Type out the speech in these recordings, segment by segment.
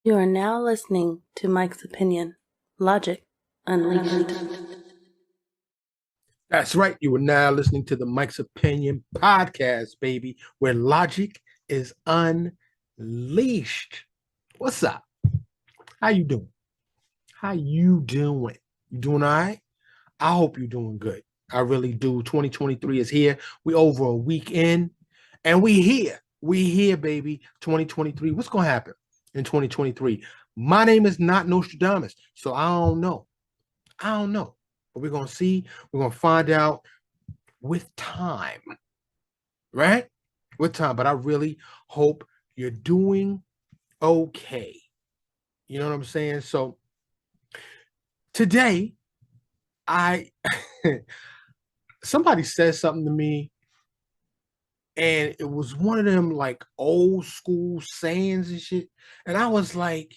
You are now listening to Mike's Opinion, Logic Unleashed. That's right. You are now listening to the Mike's Opinion podcast, baby, where logic is unleashed. What's up? How you doing? How you doing? You doing all right? I hope you're doing good. I really do. 2023 is here. We over a week in, and we here. We here, baby. 2023. What's gonna happen in 2023? My name is not Nostradamus, so I don't know. I don't know. But we're gonna see. We're gonna find out with time, right? With time. But I really hope you're doing okay. You know what I'm saying? So today, I somebody said something to me, and it was one of them like old school sayings and shit. And I was like,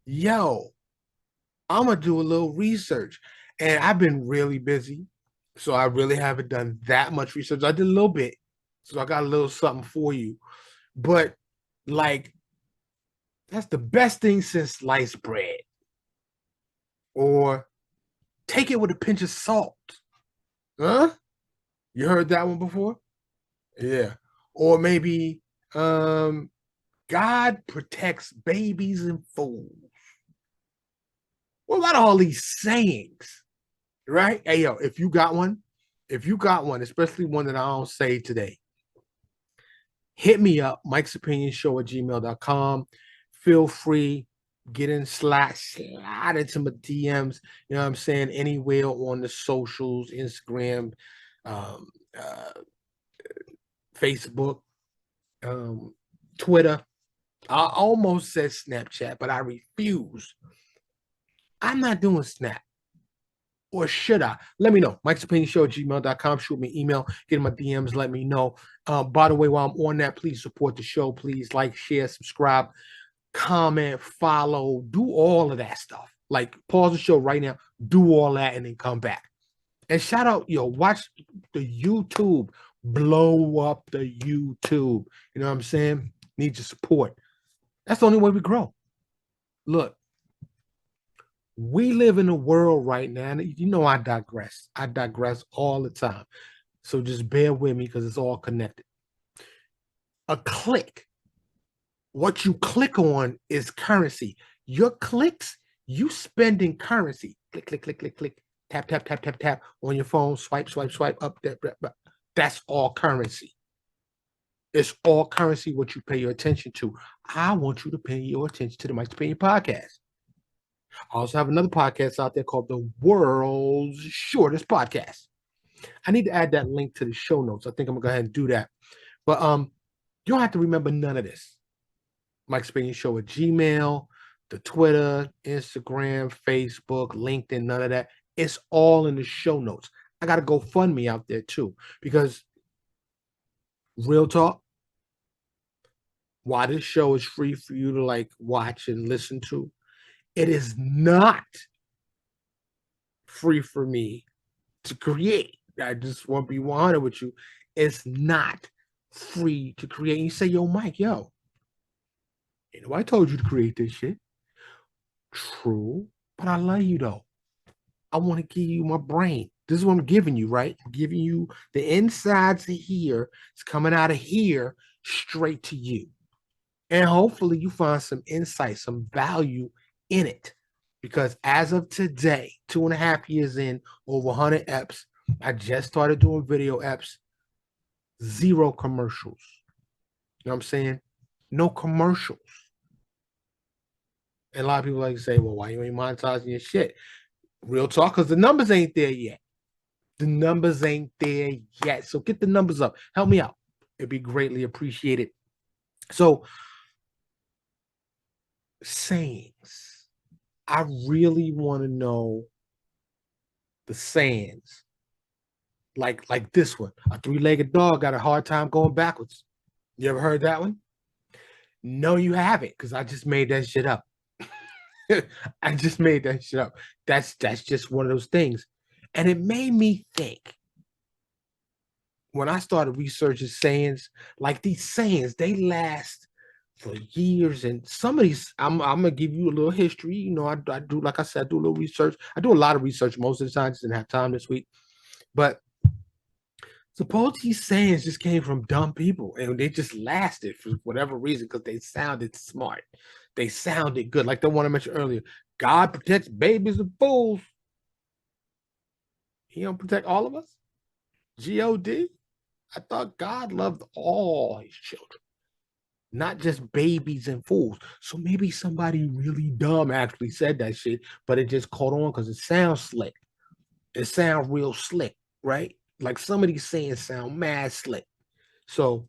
yo, I'm gonna do a little research. And I've been really busy. So I really haven't done that much research. I did a little bit. So I got a little something for you. But like that's the best thing since sliced bread. Or take it with a pinch of salt. Huh? You heard that one before? Yeah. Or maybe God protects babies and fools. What about all these sayings? Right? Hey yo, if you got one, especially one that I don't say today, hit me up, Mike's Opinion Show at gmail.com. Feel free, get in slide into my DMs, you know what I'm saying? Anywhere on the socials, Instagram, um, uh, Facebook, um, Twitter. I almost said Snapchat, but I refuse. I'm not doing Snap. Or should I? Let me know. Mike's Opinion Show at gmail.com. Shoot me an email. Get in my DMs. Let me know. By the way, while I'm on that, please support the show. Please like, share, subscribe, comment, follow, do all of that stuff. Like, pause the show right now, do all that, and then come back. And shout out, watch the YouTube, blow up the YouTube. You know what I'm saying? Need your support. That's the only way we grow. Look, we live in a world right now, and you know I digress. I digress all the time. So just bear with me because it's all connected. A click, what you click on is currency. Your clicks, you spending currency. Click, click, click, click, click. Tap, tap, tap, tap, tap on your phone. Swipe, swipe, swipe up. That's all currency. It's all currency what you pay your attention to. I want you to pay your attention to the Mike's Opinion podcast. I also have another podcast out there called The World's Shortest Podcast. I need to add that link to the show notes. I think I'm gonna go ahead and do that. But you don't have to remember none of this. Mike's Opinion Show at Gmail, the Twitter, Instagram, Facebook, LinkedIn, none of that. It's all in the show notes. I got to go fund me out there too, because real talk, while this show is free for you to like watch and listen to, it is not free for me to create. I just want to be 100 with you. It's not free to create. You say, yo, Mike, yo, you know, I told you to create this shit. True, but I love you though. I want to give you my brain. This is what I'm giving you, right? I'm giving you the insides of here. It's coming out of here straight to you. And hopefully you find some insight, some value in it. Because as of today, 2.5 years in, over 100 eps, I just started doing video eps, zero commercials. You know what I'm saying? No commercials. And a lot of people like to say, well, why you ain't monetizing your shit? Real talk, because the numbers ain't there yet. The numbers ain't there yet. So get the numbers up. Help me out. It'd be greatly appreciated. So, sayings. I really want to know the sayings. Like this one. A three-legged dog got a hard time going backwards. You ever heard that one? No, you haven't, because I just made that shit up. I just made that shit up. That's just one of those things. And it made me think when I started researching sayings, like these sayings, they last for years. And some of these, I'm gonna give you a little history. You know, I do, like I said, I do a little research. I do a lot of research most of the time. Just didn't have time this week. But suppose these sayings just came from dumb people and they just lasted for whatever reason because they sounded smart. They sounded good. Like the one I mentioned earlier. God protects babies and fools. He don't protect all of us. God. I thought God loved all his children, not just babies and fools. So maybe somebody really dumb actually said that shit, but it just caught on because it sounds slick. It sounds real slick, right? Like some of these sayings sound mad slick. So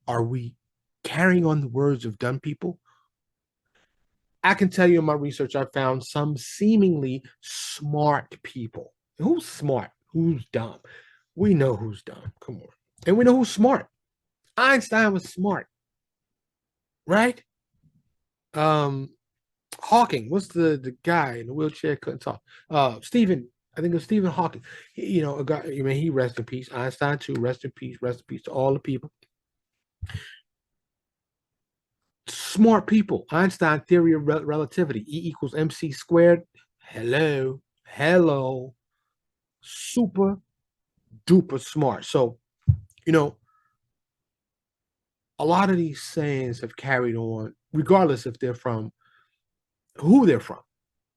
are we carrying on the words of dumb people? I can tell you in my research, I found some seemingly smart people. Who's smart? Who's dumb? We know who's dumb. Come on. And we know who's smart. Einstein was smart, right? Um, Hawking, what's the guy in the wheelchair couldn't talk? Stephen, I think it was Stephen Hawking. You know, a guy, I mean, he rest in peace. Einstein too, rest in peace to all the people. Smart people. Einstein theory of relativity. E equals mc squared. Hello, hello. Super duper smart. So, you know, a lot of these sayings have carried on, regardless if they're from who they're from.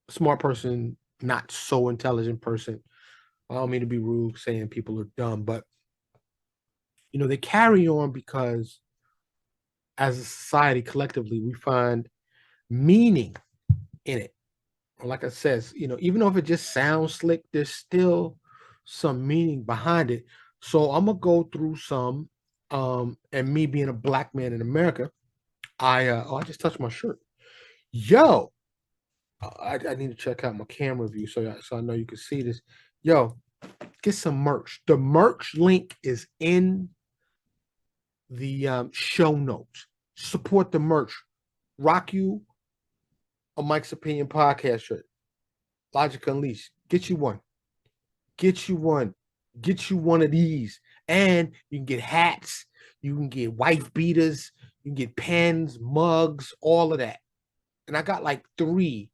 Smart person, not so intelligent person. I don't mean to be rude saying people are dumb, but you know, they carry on because as a society collectively, we find meaning in it. Like I said, you know, even though if it just sounds slick, there's still some meaning behind it. So I'm gonna go through some. And me being a black man in America, I just touched my shirt. Yo, I need to check out my camera view so I know you can see this. Yo, get some merch. The merch link is in the show notes. Support the merch. Rock you a Mike's Opinion podcast shirt. Logic Unleashed. Get you one. Get you one. Get you one of these. And you can get hats. You can get wife beaters. You can get pens, mugs, all of that. And I got like 3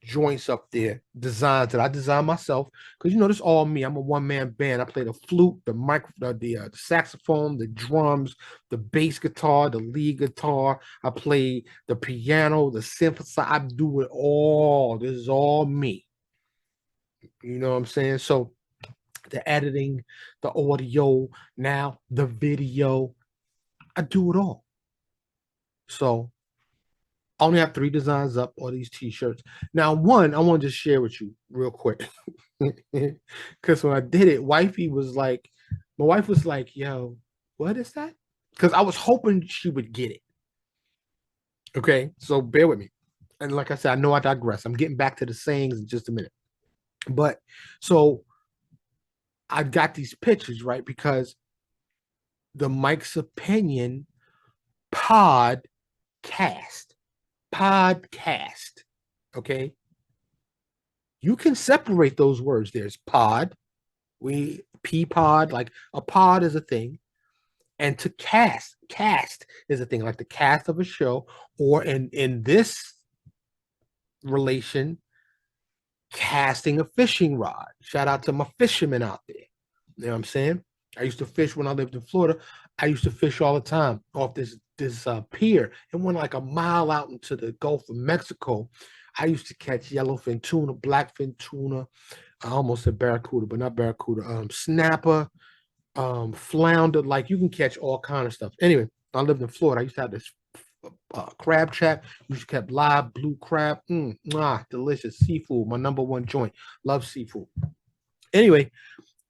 joints up there, designs that I designed myself. Because you know, this is all me. I'm a one-man band. I play the flute, the saxophone, the drums, the bass guitar, the lead guitar. I play the piano, the synthesizer. I do it all. This is all me. You know what I'm saying? So the editing, the audio, now the video, I do it all. So I only have 3 designs up on these t-shirts. Now, one I want to just share with you real quick. Because when I did it, my wife was like, yo, what is that? Because I was hoping she would get it. Okay, so bear with me. And like I said, I know I digress. I'm getting back to the sayings in just a minute. But so I got these pictures, right? Because the Mike's Opinion podcast, podcast, okay? You can separate those words. There's pod, p pod, like a pod is a thing, and to cast is a thing, like the cast of a show, or in this relation, casting a fishing rod. Shout out to my fishermen out there. You know what I'm saying? I used to fish when I lived in Florida. I used to fish all the time off this pier. It went like a mile out into the Gulf of Mexico. I used to catch yellowfin tuna, blackfin tuna. I almost said barracuda, but not barracuda. Snapper, flounder. Like you can catch all kind of stuff. Anyway, I lived in Florida. I used to have this crab trap. Used to catch live blue crab. Delicious seafood. My number one joint. Love seafood. Anyway,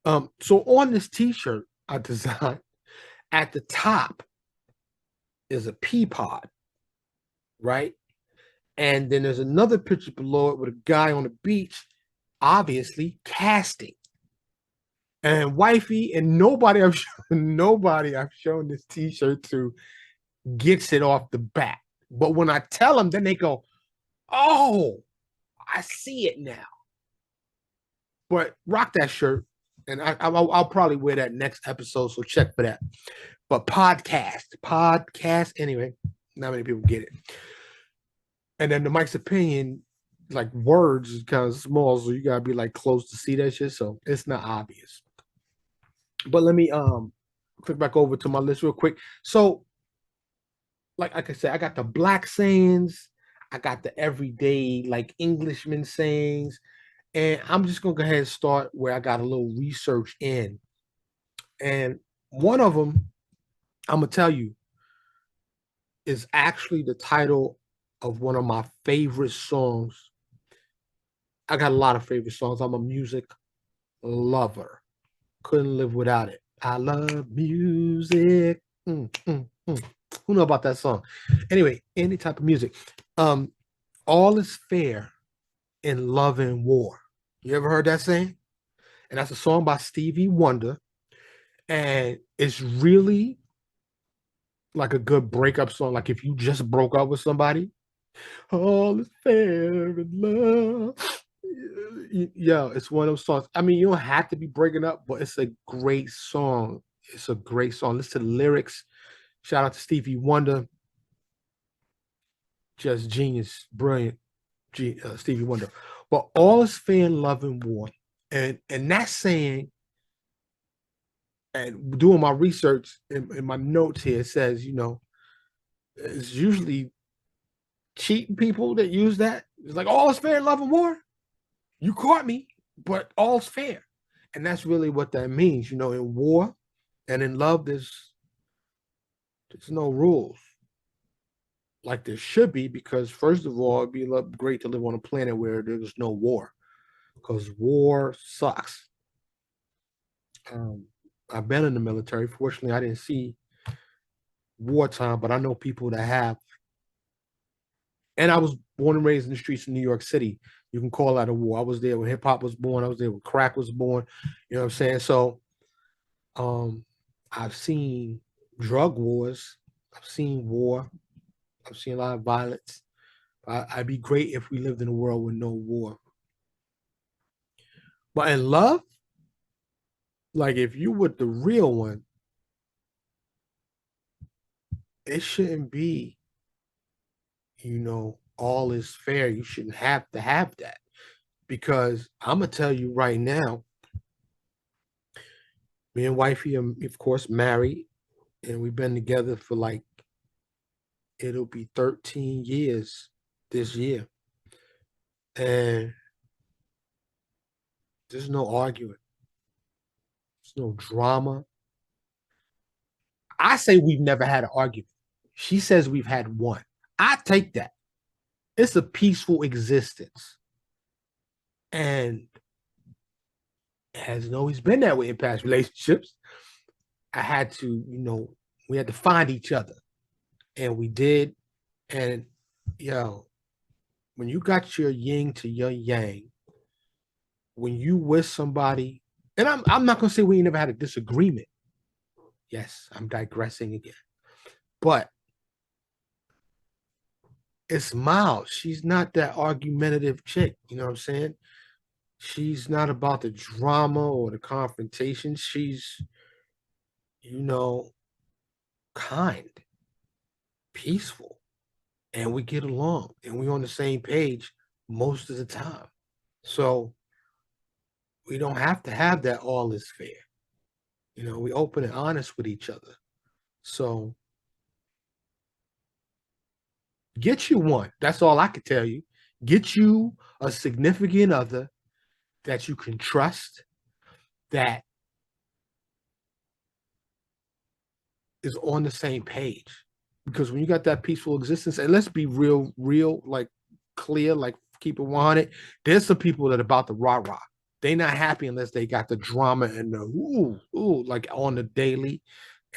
so on this T-shirt I designed, at the top is a pea pod, right? And then there's another picture below it with a guy on the beach, obviously casting. And wifey and nobody I've shown this T-shirt to gets it off the bat. But when I tell them, then they go, "Oh, I see it now." But rock that shirt, and I'll probably wear that next episode. So check for that. But podcast. Anyway, not many people get it. And then the Mike's opinion, like words, is kind of small, so you gotta be like close to see that shit. So it's not obvious. But let me click back over to my list real quick. So, like I said, I got the black sayings, I got the everyday like Englishman sayings, and I'm just gonna go ahead and start where I got a little research in. And one of them, I'm gonna tell you, is actually the title of one of my favorite songs. I got a lot of favorite songs. I'm a music lover. Couldn't live without it. I love music. Who know about that song? Anyway, any type of music. Um, all is fair in love and war. You ever heard that saying? And that's a song by Stevie Wonder. And it's really like a good breakup song. Like if you just broke up with somebody, all is fair in love. Yeah, it's one of those songs. I mean, you don't have to be breaking up, but it's a great song. It's a great song. Listen to the lyrics. Shout out to Stevie Wonder. Just genius, brilliant, Stevie Wonder. But all is fair in love and war. And that saying, and doing my research in my notes here says, it's usually cheating people that use that. It's like all is fair in love and war. You caught me, but all's fair. And that's really what that means. In war and in love, there's no rules like there should be, because first of all, it'd be great to live on a planet where there's no war, because war sucks. I've been in the military. Fortunately, I didn't see wartime, but I know people that have. And I was born and raised in the streets of New York City. You can call that a war. I was there when hip hop was born. I was there when crack was born. You know what I'm saying? So I've seen drug wars. I've seen war. I've seen a lot of violence. I'd be great if we lived in a world with no war. But in love, like if you were the real one, it shouldn't be, all is fair. You shouldn't have to have that. Because I'm gonna tell you right now, me and wifey are, of course, married, and we've been together for like it'll be 13 years this year. And there's no arguing. There's no drama. I say we've never had an argument. She says we've had one. I take that. It's a peaceful existence. And it hasn't always been that way in past relationships. I had to, we had to find each other. And we did. And, when you got your yin to your yang, when you with somebody, and I'm not gonna say we ain't never had a disagreement. Yes, I'm digressing again. But it's Miles. She's not that argumentative chick. You know what I'm saying? She's not about the drama or the confrontation. She's, kind, peaceful, and we get along, and we're on the same page most of the time. So we don't have to have that all is fair. We open and honest with each other. So get you one. That's all I can tell you. Get you a significant other that you can trust, that is on the same page. Because when you got that peaceful existence, and let's be real, like clear, like keep it 100. There's some people that are about the rah-rah. They not happy unless they got the drama and the like on the daily.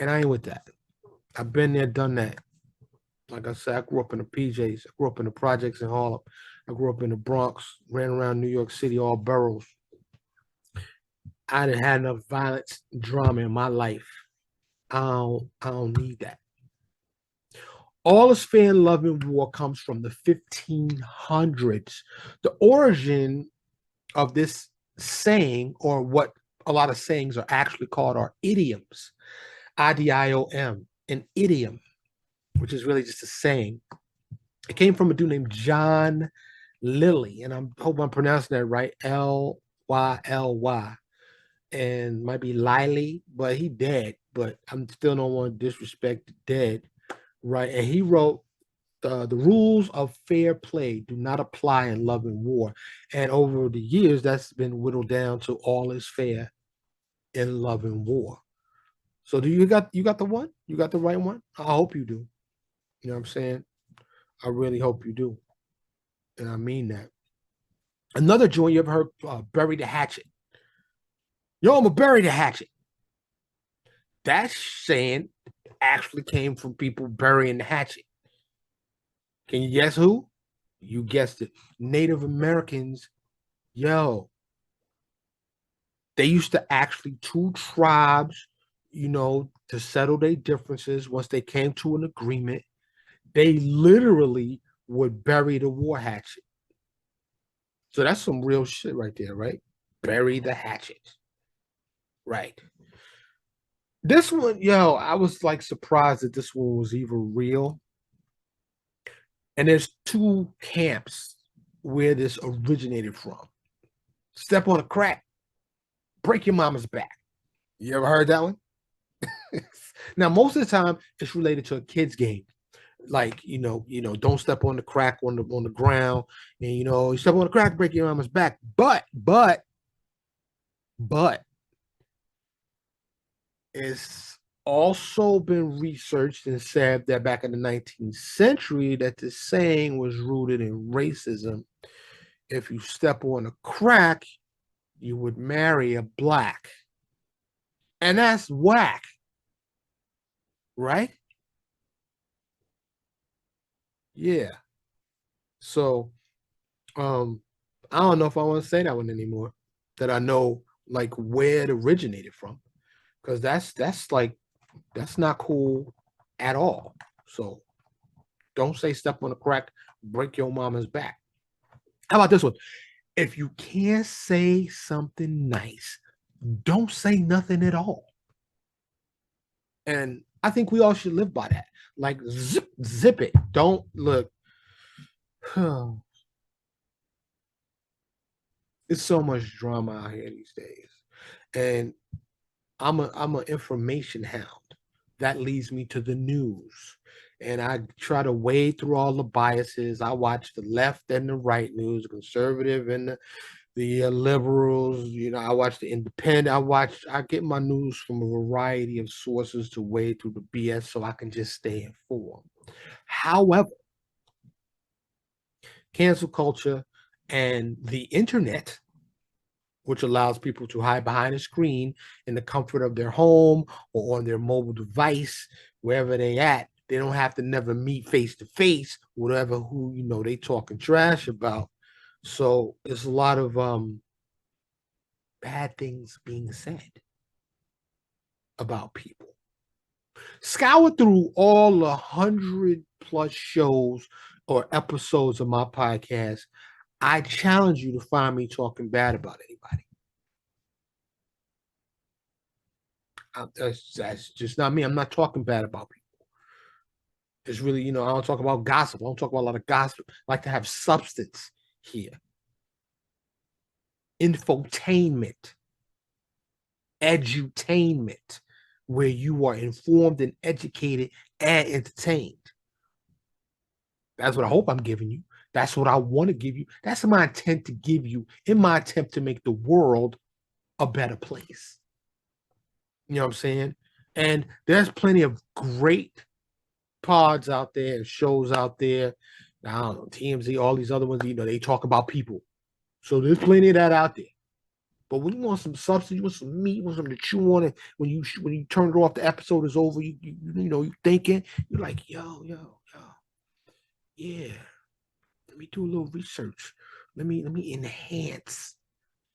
And I ain't with that. I've been there, done that. Like I said, I grew up in the PJs. I grew up in the projects in Harlem. I grew up in the Bronx, ran around New York City, all boroughs. I didn't have enough violence, drama in my life. I don't need that. All is fair in love and war comes from the 1500s. The origin of this saying, or what a lot of sayings are actually called, are idioms. IDIOM, an idiom, which is really just a saying. It came from a dude named John Lilly, and I hope I'm pronouncing that right. Lyly, and might be Lily, but he dead. But I'm still don't want to disrespect the dead, right? And he wrote the rules of fair play do not apply in love and war. And over the years, that's been whittled down to all is fair in love and war. So do you got the one? You got the right one? I hope you do. You know what I'm saying? I really hope you do. And I mean that. Another joint you ever heard, bury the hatchet. Yo, I'm gonna bury the hatchet. That saying actually came from people burying the hatchet. Can you guess who? You guessed it. Native Americans. Yo, they used to actually two tribes, to settle their differences once they came to an agreement. They literally would bury the war hatchet. So that's some real shit right there, right? Bury the hatchet. Right. This one, yo, I was like surprised that this one was even real. And there's two camps where this originated from. Step on a crack, break your mama's back. You ever heard that one? Now, most of the time, it's related to a kid's game. Like, don't step on the crack on the ground, and you step on the crack, break your mama's back. But it's also been researched and said that back in the 19th century that this saying was rooted in racism. If you step on a crack, you would marry a black. And that's whack, right? Yeah. So I don't know if I want to say that one anymore. That I know like where it originated from. Because that's not cool at all. So don't say step on a crack, break your mama's back. How about this one? If you can't say something nice, don't say nothing at all. And I think we all should live by that. Like zip it. Don't look. It's so much drama out here these days. And I'm an information hound. That leads me to the news. And I try to wade through all the biases. I watch the left and the right news, the conservative and the liberals. I watch the independent. I get my news from a variety of sources to wade through the BS so I can just stay informed. However, cancel culture and the internet, which allows people to hide behind a screen in the comfort of their home or on their mobile device, wherever they at. They don't have to never meet face to face, whatever who they talking trash about. So there's a lot of bad things being said about people. Scour through all 100+ shows or episodes of my podcast. I challenge you to find me talking bad about anybody. That's just not me. I'm not talking bad about people. It's really, I don't talk about gossip. I don't talk about a lot of gossip. I like to have substance here. Infotainment, edutainment, where you are informed and educated and entertained. That's what I hope I'm giving you. That's what I want to give you. That's my intent to give you in my attempt to make the world a better place. You know what I'm saying? And there's plenty of great pods out there and shows out there. I don't know, TMZ, all these other ones, they talk about people. So there's plenty of that out there. But when you want some substance, you want some meat, you want something to chew on it. When you turn it off, the episode is over. You thinking, you're like, yo, yeah. Let me do a little research. Let me enhance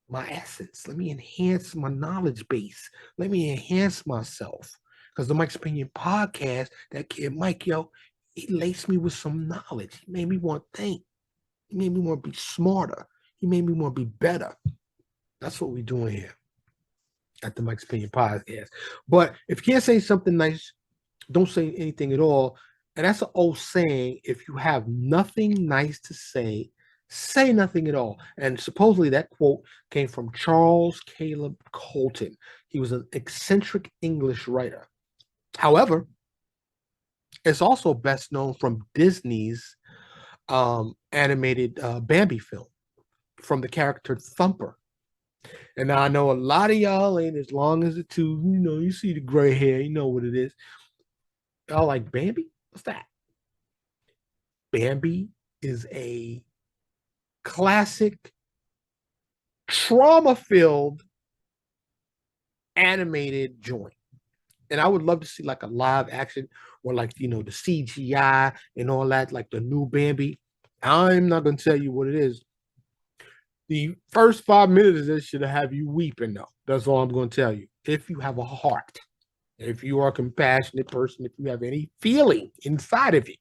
my essence. Let me enhance my knowledge base. Let me enhance myself. Because the Mike's Opinion podcast, that kid Mike, he laced me with some knowledge. He made me want to think. He made me want to be smarter. He made me want to be better. That's what we're doing here. at the Mike's Opinion podcast. But if you can't say something nice, don't say anything at all. And that's an old saying. If you have nothing nice to say nothing at all. And supposedly that quote came from Charles Caleb Colton. He was an eccentric English writer. However, it's also best known from Disney's animated Bambi film from the character Thumper. And now I know a lot of y'all ain't as long as the two. You see the gray hair, you know what it is. Y'all like Bambi? What's that? Bambi is a classic, trauma-filled animated joint. And I would love to see like a live action or like, the CGI and all that, like the new Bambi. I'm not going to tell you what it is. The first 5 minutes of this should have you weeping, though. That's all I'm going to tell you. If you have a heart, if you are a compassionate person, if you have any feeling inside of you,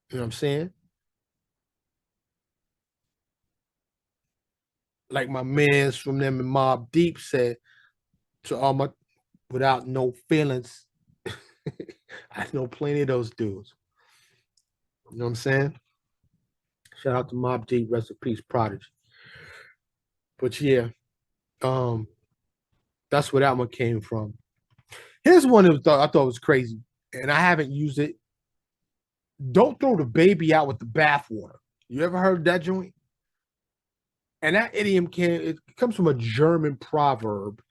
you know what I'm saying? Like my mans from them in Mob Deep said to all my without no feelings. I know plenty of those dudes. You know what I'm saying? Shout out to Mob Deep, rest in peace, Prodigy. But yeah, um, that's where that one came from. Here's one that I thought was crazy, and I haven't used it. Don't throw the baby out with the bathwater. You ever heard that joint? And that idiom it comes from a German proverb.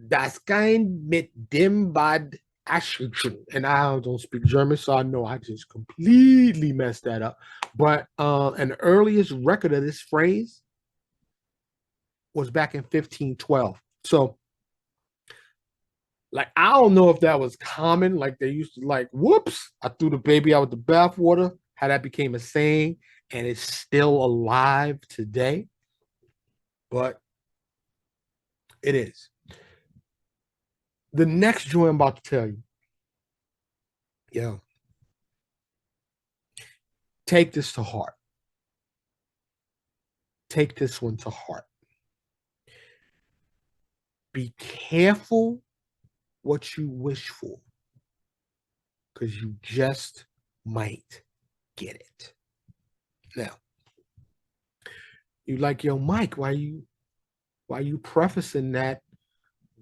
Das kein mit dem Bad Aschchen. And I don't speak German, so I know I just completely messed that up. But an earliest record of this phrase was back in 1512. So, like, I don't know if that was common. Like, they used to, like, whoops, I threw the baby out with the bathwater, how that became a saying, and it's still alive today. But it is. The next joint I'm about to tell you, yeah, take this to heart. Take this one to heart. Be careful what you wish for, because you just might get it. Now, you like, yo, Mike, why you prefacing that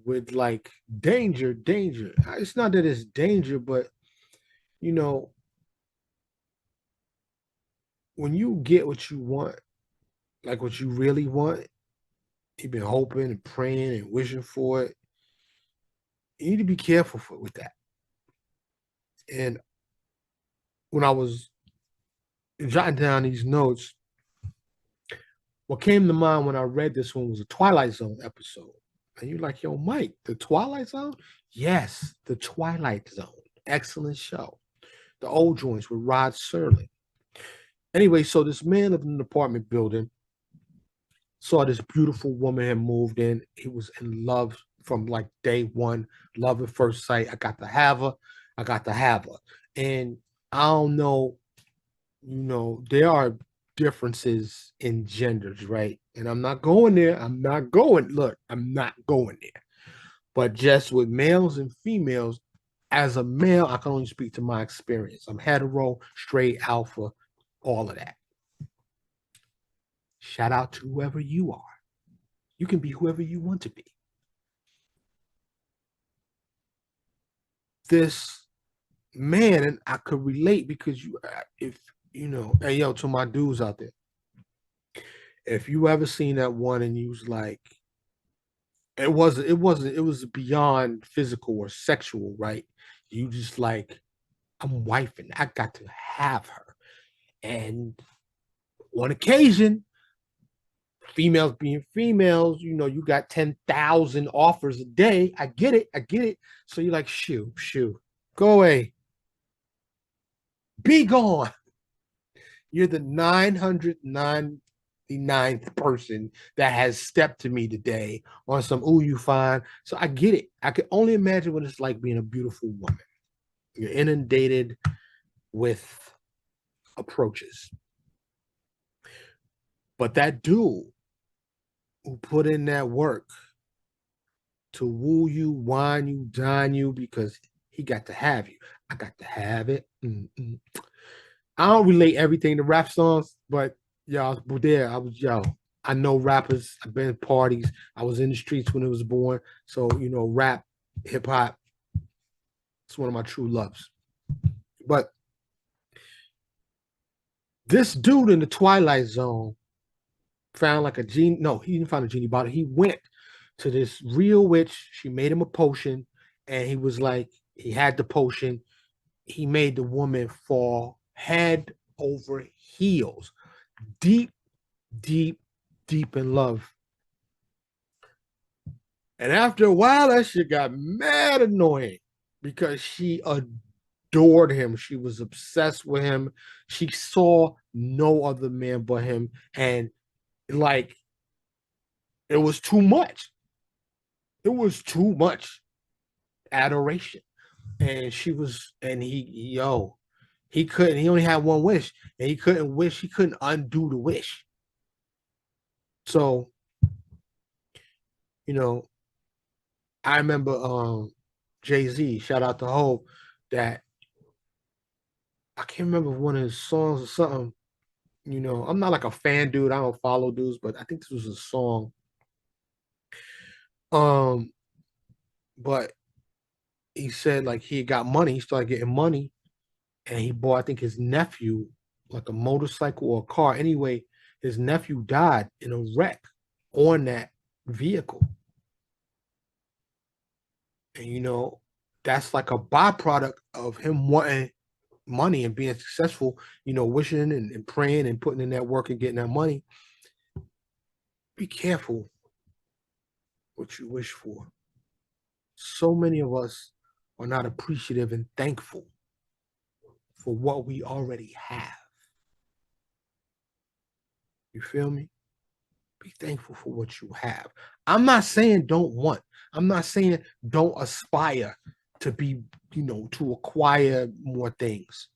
with like danger, danger? It's not that it's danger, but you know, when you get what you want, like what you really want, you've been hoping and praying and wishing for it. You need to be careful with that. And when I was jotting down these notes, what came to mind when I read this one was a Twilight Zone episode. And you're like, yo, Mike, the Twilight Zone? Yes, the Twilight Zone. Excellent show. The old joints with Rod Serling. Anyway, so this man lived in an apartment building, saw this beautiful woman had moved in. He was in love from like day one, love at first sight. I got to have her. I got to have her. And I don't know, there are differences in genders, right? And I'm not going there. I'm not going. Look, I'm not going there. But just with males and females, as a male, I can only speak to my experience. I'm hetero, straight, alpha, all of that. Shout out to whoever you are. You can be whoever you want to be. This man, and I could relate because hey, yo, to my dudes out there, if you ever seen that one and you was like, it was beyond physical or sexual, right? You just like, I'm wifing, I got to have her. And on occasion, females being females, you got 10,000 offers a day. I get it. So you're like, shoo, go away, be gone. You're the 999th person that has stepped to me today on some, ooh, you fine. So I get it. I can only imagine what it's like being a beautiful woman. You're inundated with approaches. But that dude who put in that work to woo you, wine you, dine you, because he got to have you. I got to have it. Mm-mm. I don't relate everything to rap songs, but y'all, there I was, yo. I know rappers. I've been at parties. I was in the streets when it was born. So rap, hip hop. It's one of my true loves. But this dude in the Twilight Zone found like a genie. No, he didn't find a genie bottle. He went to this real witch. She made him a potion, and he was like, he had the potion. He made the woman fall head over heels, deep, deep, deep in love. And after a while, that shit got mad annoying because she adored him. She was obsessed with him. She saw no other man but him. And like, it was too much. It was too much adoration. And he couldn't, he only had one wish, and he couldn't undo the wish. So, you know, I remember Jay-Z, shout out to Hope, that I can't remember one of his songs or something. I'm not like a fan dude. I don't follow dudes, but I think this was a song. Um, but he said like he got money, he started getting money, and he bought, I think, his nephew like a motorcycle or a car. Anyway, his nephew died in a wreck on that vehicle. And that's like a byproduct of him wanting money and being successful, wishing and praying and putting in that work and getting that money. Be careful what you wish for. So many of us are not appreciative and thankful for what we already have. You feel me? Be thankful for what you have. I'm not saying don't want. I'm not saying don't aspire to be, to acquire more things.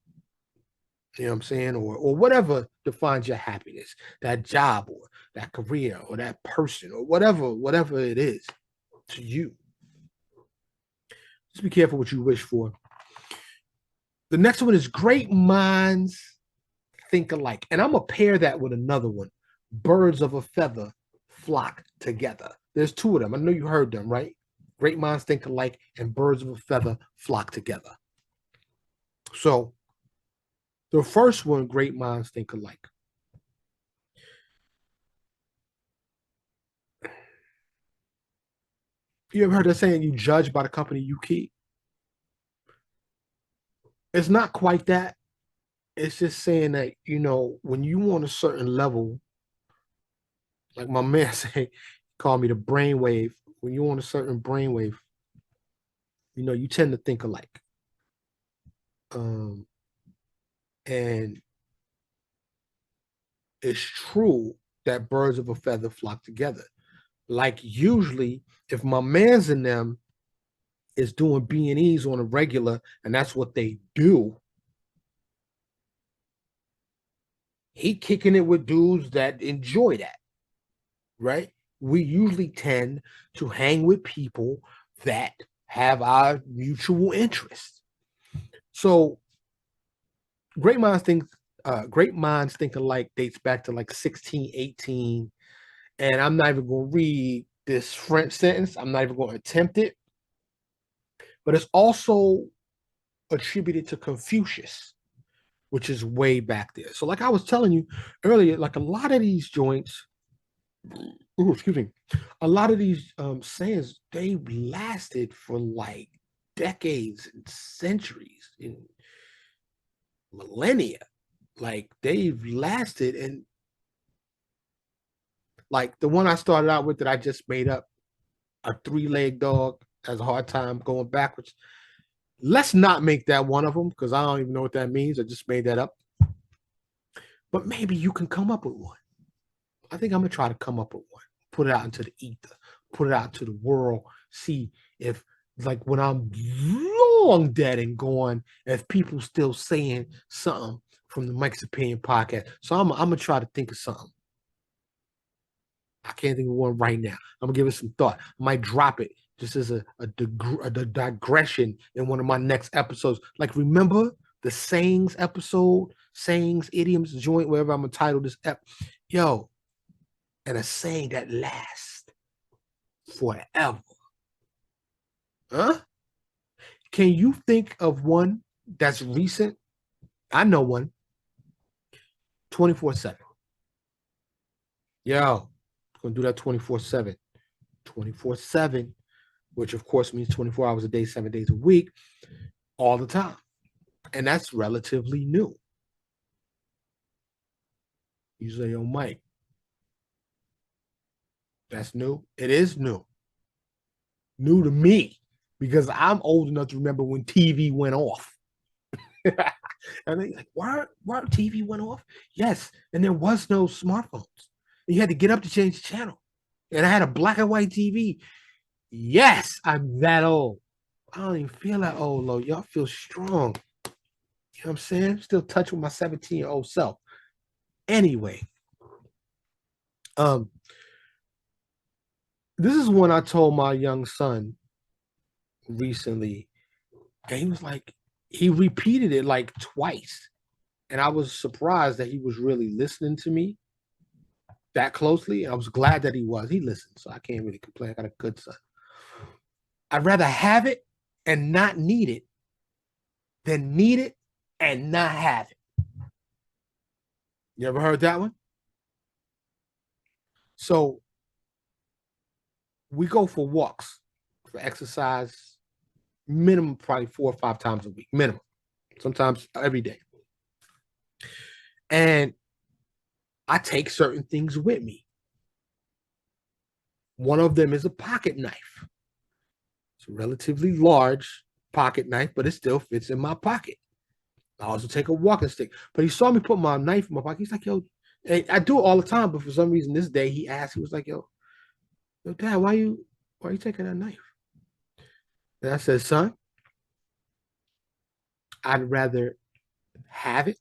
You know what I'm saying? Or whatever defines your happiness, that job or that career or that person or whatever it is to you. Just be careful what you wish for. The next one is great minds think alike. And I'm going to pair that with another one. Birds of a feather flock together. There's two of them. I know you heard them, right? Great minds think alike and birds of a feather flock together. So the first one, great minds think alike. You ever heard that saying, you judge by the company you keep? It's not quite that. It's just saying that, when you on a certain level, like my man say, call me the brainwave. When you're on a certain brainwave, you tend to think alike. And it's true that birds of a feather flock together. Like usually, if my man's in them is doing B&Es on a regular, and that's what they do, he kicking it with dudes that enjoy that, right? We usually tend to hang with people that have our mutual interests. So great minds think alike dates back to like 1618. And I'm not even going to read this French sentence. I'm not even going to attempt it. But it's also attributed to Confucius, which is way back there. So, like I was telling you earlier, like a lot of these joints, excuse me, a lot of these sayings, they lasted for like decades and centuries and millennia. Like they've lasted, and like the one I started out with that I just made up, a three-legged dog has a hard time going backwards. Let's not make that one of them because I don't even know what that means. I just made that up. But maybe you can come up with one. I think I'm going to try to come up with one, put it out into the ether, put it out to the world, see if, like, when I'm long dead and gone, if people still saying something from the Mike's Opinion podcast. So I'm going to try to think of something. I can't think of one right now. I'm going to give it some thought. I might drop it This is a digression in one of my next episodes. Like, remember the sayings episode, sayings, idioms, joint, wherever I'm gonna title this yo, and a saying that lasts forever. Huh? Can you think of one that's recent? I know one. 24/7. Yo, gonna do that 24/7. 24/7, which of course means 24 hours a day, 7 days a week, all the time. And that's relatively new. You say, yo, Mike, that's new. It is new. New to me because I'm old enough to remember when TV went off. And they like, why TV went off? Yes, and there was no smartphones. You had to get up to change the channel. And I had a black and white TV. Yes, I'm that old. I don't even feel that old, though. Y'all feel strong. You know what I'm saying? Still touch with my 17-year-old self. Anyway, this is when I told my young son recently, and he was like, he repeated it like twice. And I was surprised that he was really listening to me that closely. I was glad that he was. He listened, so I can't really complain. I got a good son. I'd rather have it and not need it than need it and not have it. You ever heard that one? So we go for walks, for exercise, minimum probably 4 or 5 times a week, minimum. Sometimes every day. And I take certain things with me. One of them is a pocket knife. It's a relatively large pocket knife, but it still fits in my pocket. I also take a walking stick. But he saw me put my knife in my pocket. He's like, yo, I do it all the time, but for some reason this day he asked, he was like, yo, Dad, why are you taking that knife? And I said, son, I'd rather have it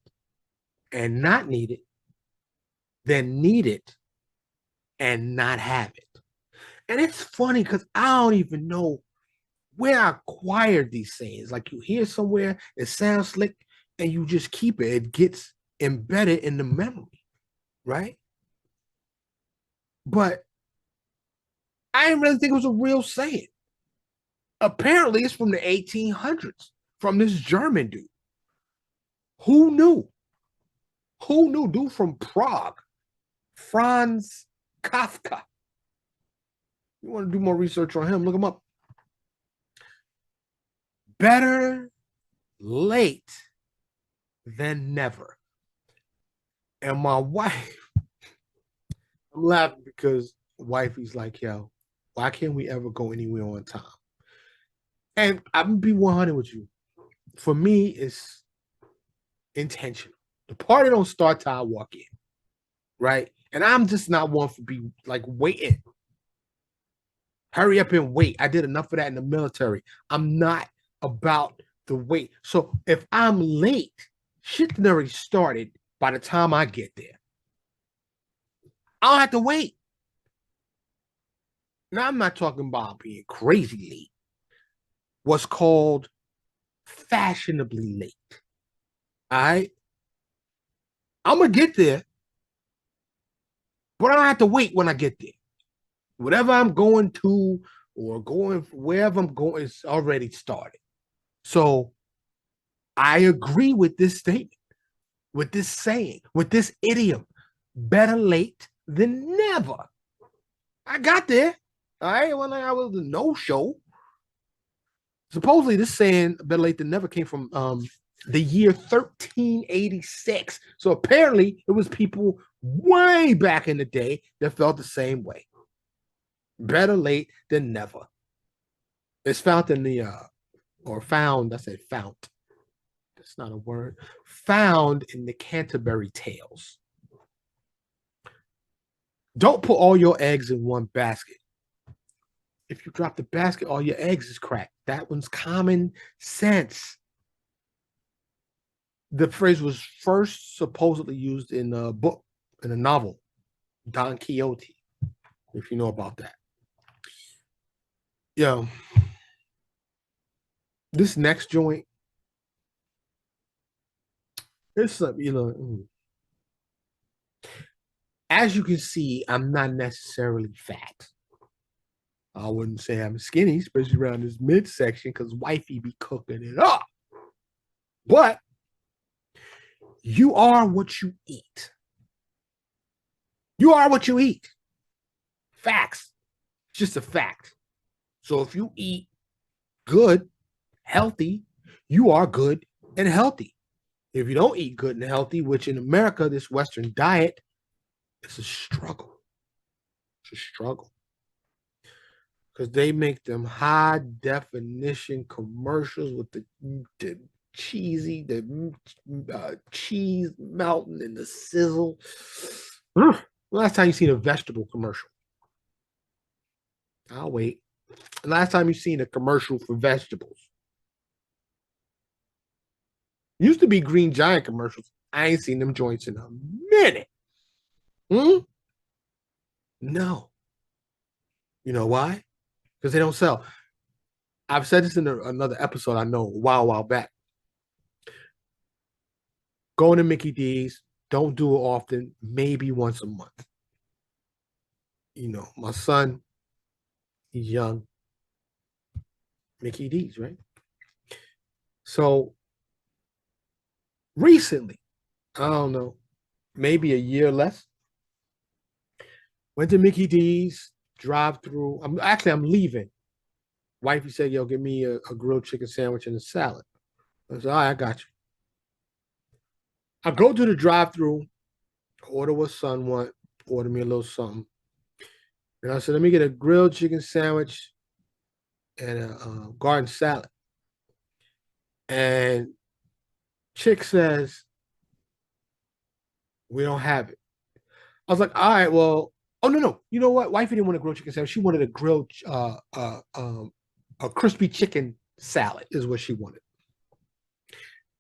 and not need it than need it and not have it. And it's funny because I don't even know where I acquired these sayings. Like, you hear somewhere, it sounds slick, and you just keep it. It gets embedded in the memory, right? But I didn't really think it was a real saying. Apparently, it's from the 1800s, from this German dude. Who knew? Who knew? Dude from Prague, Franz Kafka. You want to do more research on him? Look him up. Better late than never. And my wife, I'm laughing because wifey's like, yo, why can't we ever go anywhere on time? And I'm gonna be 100 with you. For me, it's intentional. The party don't start till I walk in, right? And I'm just not one for be like waiting. Hurry up and wait. I did enough of that in the military. I'm not about the wait. So if I'm late, shit already started by the time I get there. I don't have to wait. Now, I'm not talking about being crazy late. What's called fashionably late. All right. I'm going to get there, but I don't have to wait when I get there. Whatever I'm going to or going wherever I'm going is already started. So I agree with this statement, with this saying, with this idiom. Better late than never. I got there. All right. When I was a no-show. Supposedly, this saying "better late than never" came from the year 1386. So apparently, it was people way back in the day that felt the same way. Better late than never. It's found in the or found. I said found. That's not a word. Found in the Canterbury Tales. Don't put all your eggs in one basket. If you drop the basket, all your eggs is cracked. That one's common sense. The phrase was first supposedly used in a book, in a novel, Don Quixote, if you know about that. Yo, this next joint, it's something, as you can see, I'm not necessarily fat. I wouldn't say I'm skinny, especially around this midsection, because wifey be cooking it up. But you are what you eat. You are what you eat. Facts. It's just a fact. So if you eat good, healthy, you are good and healthy. If you don't eat good and healthy, which in America, this Western diet, it's a struggle. It's a struggle. Because they make them high definition commercials with the cheesy, the cheese melting and the sizzle. Last time you seen a vegetable commercial? I'll wait. Last time you seen a commercial for vegetables? Used to be Green Giant commercials. I ain't seen them joints in a minute. No. You know why? Because they don't sell. I've said this in another episode I know a while back. Going to Mickey D's, don't do it often, maybe once a month. My son, he's young. Mickey D's, right? So recently, I don't know, maybe a year less, went to Mickey D's, drive through. I'm leaving. Wifey said, yo, give me a grilled chicken sandwich and a salad. I said, all right, I got you. I go to the drive through, order what son want, order me a little something. And I said, let me get a grilled chicken sandwich and a garden salad. And chick says, we don't have it. I was like, all right, well, oh no. You know what? Wifey didn't want a grilled chicken sandwich. She wanted a grilled a crispy chicken salad is what she wanted.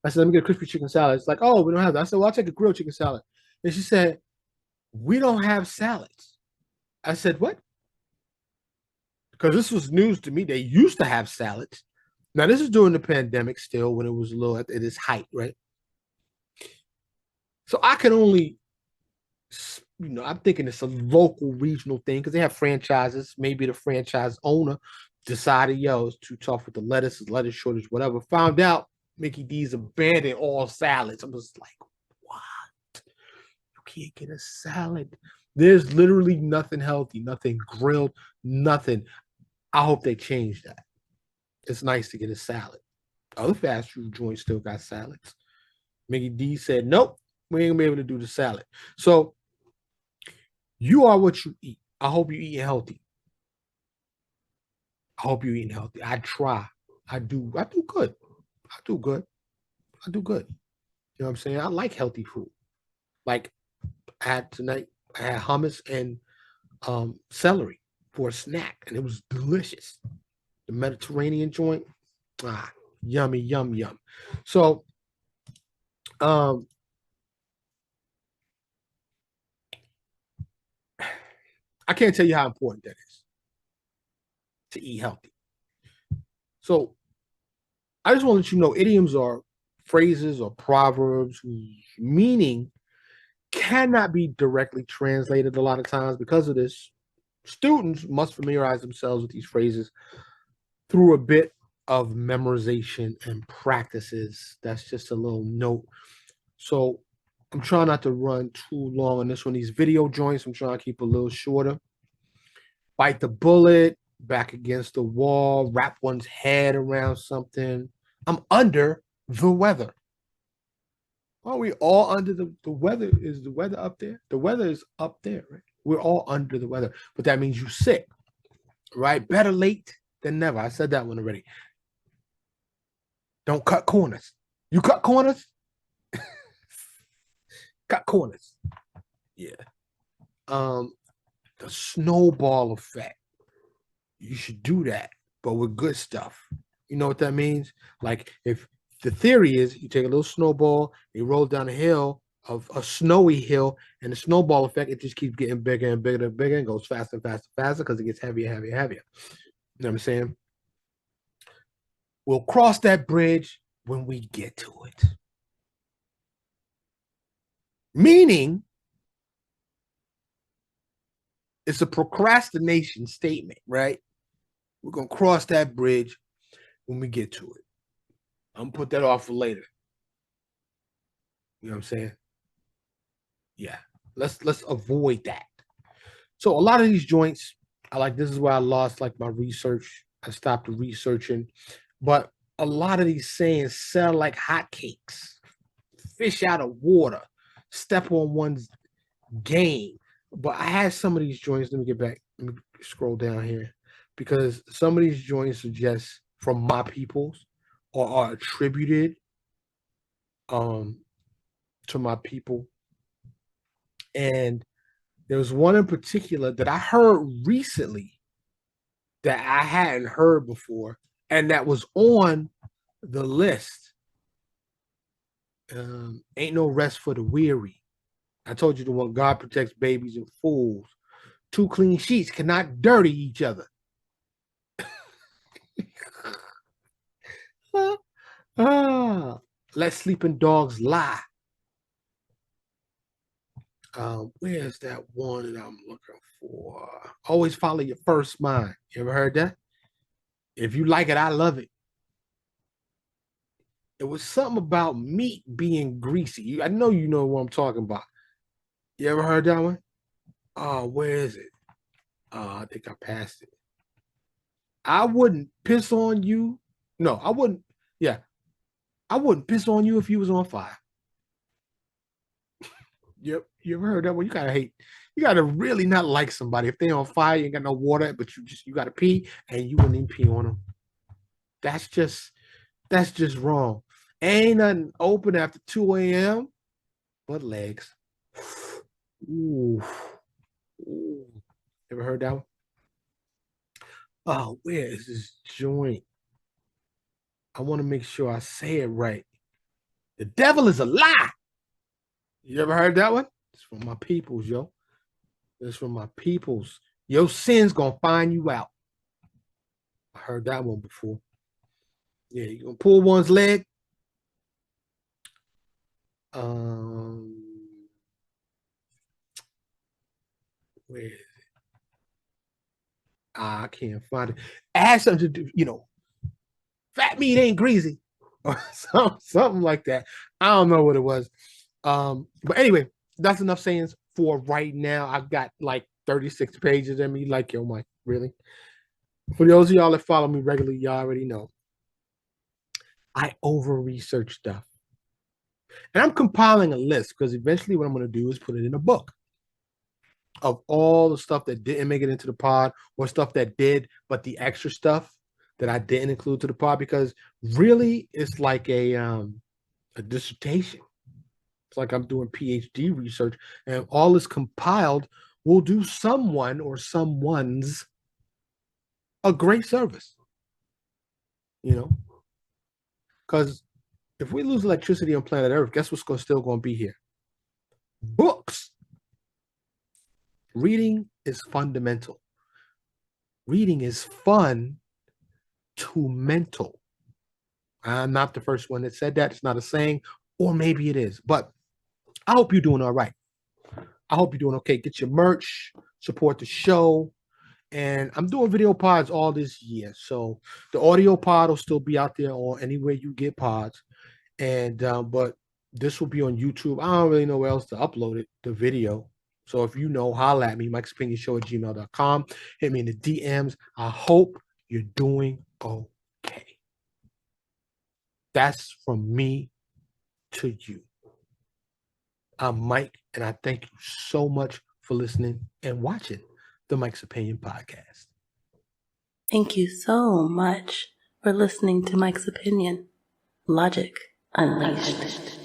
I said, let me get a crispy chicken salad. It's like, oh, we don't have that. I said, well, I'll take a grilled chicken salad. And she said, we don't have salads. I said, what? Because this was news to me. They used to have salads. Now, this is during the pandemic still, when it was a little at its height, right? So I can only, I'm thinking it's a local regional thing because they have franchises. Maybe the franchise owner decided, yo, it's too tough with the lettuce shortage, whatever. Found out Mickey D's abandoned all salads. I'm just like, what? You can't get a salad. There's literally nothing healthy, nothing grilled, nothing. I hope they change that. It's nice to get a salad. Other fast food joints still got salads. Mickey D said, nope, we ain't gonna be able to do the salad. So you are what you eat. I hope you eat healthy. I hope you eat healthy. I try. I do good. I do good. You know what I'm saying? I like healthy food. Like tonight, I had hummus and celery for a snack, and it was delicious. The Mediterranean joint, yummy, yum. So, I can't tell you how important that is to eat healthy. So, I just want to let you know, idioms are phrases or proverbs whose meaning cannot be directly translated a lot of times. Because of this, students must familiarize themselves with these phrases through a bit of memorization and practices. That's just a little note. So I'm trying not to run too long on this one. These video joints, I'm trying to keep a little shorter. Bite the bullet, back against the wall, wrap one's head around something. I'm under the weather. Are we all under the weather? Is the weather up there? The weather is up there, right? We're all under the weather, but that means you sick, right? Better late than never. I said that one already. Don't cut corners. You cut corners? Cut corners. Yeah. The snowball effect. You should do that, but with good stuff. You know what that means? Like if the theory is you take a little snowball, you roll down a hill of a snowy hill, and the snowball effect, it just keeps getting bigger and bigger and bigger and goes faster and faster and faster because it gets heavier, heavier, heavier. You know what I'm saying? We'll cross that bridge when we get to it. Meaning, it's a procrastination statement, right? We're going to cross that bridge when we get to it. I'm going to put that off for later. You know what I'm saying? Yeah. Let's avoid that. So a lot of these joints, this is where I lost like my research. I stopped researching. But a lot of these sayings sell like hotcakes. Fish out of water. Step on one's game. But I had some of these joints. Let me get back. Let me scroll down here. Because some of these joints are just from my peoples or are attributed to my people. And there was one in particular that I heard recently that I hadn't heard before, and that was on the list. Ain't no rest for the weary. I told you the one, God protects babies and fools. Two clean sheets cannot dirty each other. Let sleeping dogs lie. Where's that one that I'm looking for? Always follow your first mind. You ever heard that? If you like it, I love it. It was something about meat being greasy. I know you know what I'm talking about. You ever heard that one? Oh, where is it? I think I passed it. I wouldn't piss on you. No, I wouldn't. Yeah, I wouldn't piss on you if you was on fire. Yep. You ever heard that one? You gotta hate. You gotta really not like somebody if they on fire. You ain't got no water, but you gotta pee, and you wouldn't even pee on them. That's just wrong. Ain't nothing open after 2 a.m. but legs. Ooh. Ooh. Ever heard that one? Oh, where is this joint? I want to make sure I say it right. The devil is a lie. You ever heard that one? It's from my peoples, yo. It's from my peoples. Your sin's gonna find you out. I heard that one before. Yeah, you gonna pull one's leg. Where is it? I can't find it. Add something to do, fat meat ain't greasy. Or something like that. I don't know what it was. But anyway, that's enough sayings for right now. I've got like 36 pages in me. Like, yo, Mike, really? For those of y'all that follow me regularly, y'all already know I over-research stuff. And I'm compiling a list because eventually what I'm going to do is put it in a book of all the stuff that didn't make it into the pod or stuff that did, but the extra stuff that I didn't include to the pod, because really it's like a dissertation. It's like I'm doing PhD research, and all is compiled will do someone or someone's a great service, because if we lose electricity on planet Earth, guess what's still going to be here? Books. Reading is fundamental. Reading is fun to mental. I'm not the first one that said that. It's not a saying, or maybe it is, but I hope you're doing all right. I hope you're doing okay. Get your merch, support the show. And I'm doing video pods all this year. So the audio pod will still be out there or anywhere you get pods. And but this will be on YouTube. I don't really know where else to upload it, the video. So if you know, holla at me, Mike'sOpinionShow@gmail.com. Hit me in the DMs. I hope you're doing okay. That's from me to you. I'm Mike, and I thank you so much for listening and watching the Mike's Opinion Podcast. Thank you so much for listening to Mike's Opinion. Logic Unleashed.